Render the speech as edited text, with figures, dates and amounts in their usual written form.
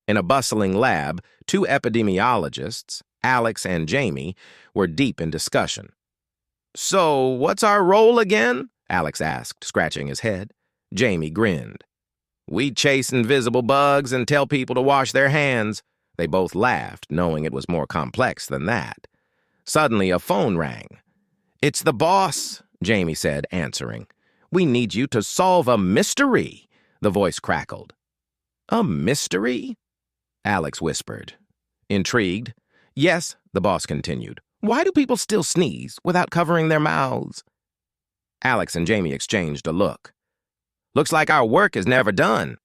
In a bustling lab, two epidemiologists, Alex and Jamie, were deep in discussion. "So, what's our role again?" Alex asked, scratching his head. Jamie grinned. "We chase invisible bugs and tell people to wash their hands." They both laughed, knowing it was more complex than that. Suddenly, a phone rang. "It's the boss," Jamie said, answering. "We need you to solve a mystery," the voice crackled. "A mystery?" Alex whispered. Intrigued, "Yes," the boss continued. "Why do people still sneeze without covering their mouths?" Alex and Jamie exchanged a look. "Looks like our work is never done,"